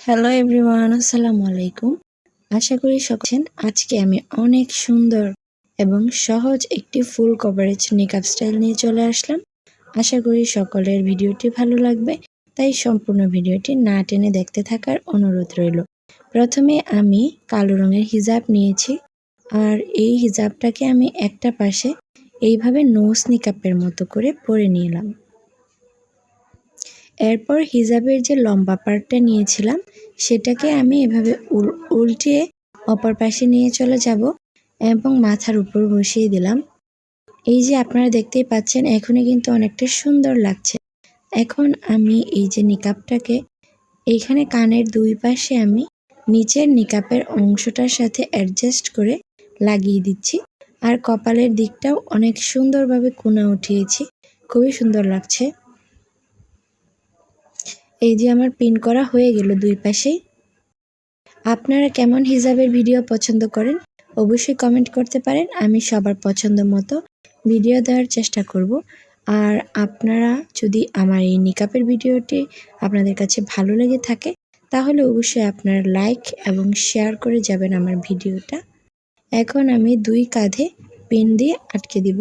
Hello everyone, আসসালামু আলাইকুম। আশা করি সকলেন। আজকে আমি অনেক সুন্দর এবং সহজ একটি ফুল কভারেজ নিকাব স্টাইল নিয়ে চলে আসলাম। আশা করি সকলের ভিডিওটি ভালো লাগবে, তাই সম্পূর্ণ ভিডিওটি না টেনে দেখতে থাকার অনুরোধ রইল। প্রথমে আমি কালো রঙের হিজাব নিয়েছি, আর এই হিজাবটাকে আমি একটা পাশে এইভাবে নোজ নিকাবের মতো করে পরে নিলাম। এরপর হিজাবের যে লম্বা পার্টটা নিয়েছিলাম সেটাকে আমি এভাবে উল্টিয়ে অপর পাশে নিয়ে চলে যাব এবং মাথার উপর বসিয়ে দিলাম। এই যে আপনারা দেখতেই পাচ্ছেন, এখনই কিন্তু অনেকটা সুন্দর লাগছে। এখন আমি এই যে নিকাবটাকে এইখানে কানের দুই পাশে আমি নিচের নিকাবের অংশটার সাথে অ্যাডজাস্ট করে লাগিয়ে দিচ্ছি, আর কপালের দিকটাও অনেক সুন্দরভাবে কোনা উঠিয়েছি, খুবই সুন্দর লাগছে। এই যে আমার পিন করা হয়ে গেল দুই পাশেই। আপনারা কেমন হিজাবের ভিডিও পছন্দ করেন অবশ্যই কমেন্ট করতে পারেন। আমি সবার পছন্দ মতো ভিডিও দেওয়ার চেষ্টা করব। আর আপনারা যদি আমার এই নিকাবের ভিডিওটি আপনাদের কাছে ভালো লেগে থাকে তাহলে অবশ্যই আপনারা লাইক এবং শেয়ার করে যাবেন আমার ভিডিওটা। এখন আমি দুই কাঁধে পিন দিয়ে আটকে দিব।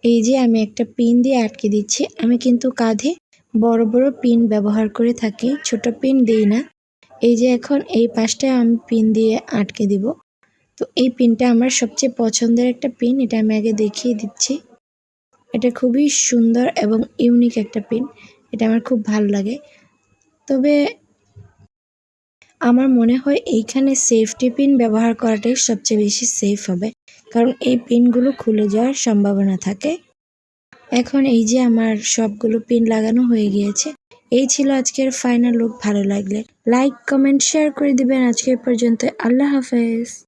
এই যে আমি একটা পিন দিয়ে আটকে দিচ্ছি। আমি কিন্তু কাঁধে বড় বড় পিন ব্যবহার করে থাকি, ছোট পিন দিই না। এই যে এখন এই পাশটায় আমি পিন দিয়ে আটকে দিব। তো এই পিনটা আমার সবচেয়ে পছন্দের একটা পিন, এটা আমি আগে দেখিয়ে দিচ্ছি। এটা খুবই সুন্দর এবং ইউনিক একটা পিন, এটা আমার খুব ভালো লাগে। তবে আমার মনে হয় এইখানে সেফটি পিন ব্যবহার করাটাই সবচেয়ে বেশি সেফ হবে, কারণ এই পিনগুলো খুলে যাওয়ার সম্ভাবনা থাকে। এখন এই যে আমার সবগুলো পিন লাগানো হয়ে গিয়েছে। এই ছিল আজকের ফাইনাল লুক। ভালো লাগলে লাইক, কমেন্ট, শেয়ার করে দিবেন। আজকে পর্যন্ত, আল্লাহ হাফেজ।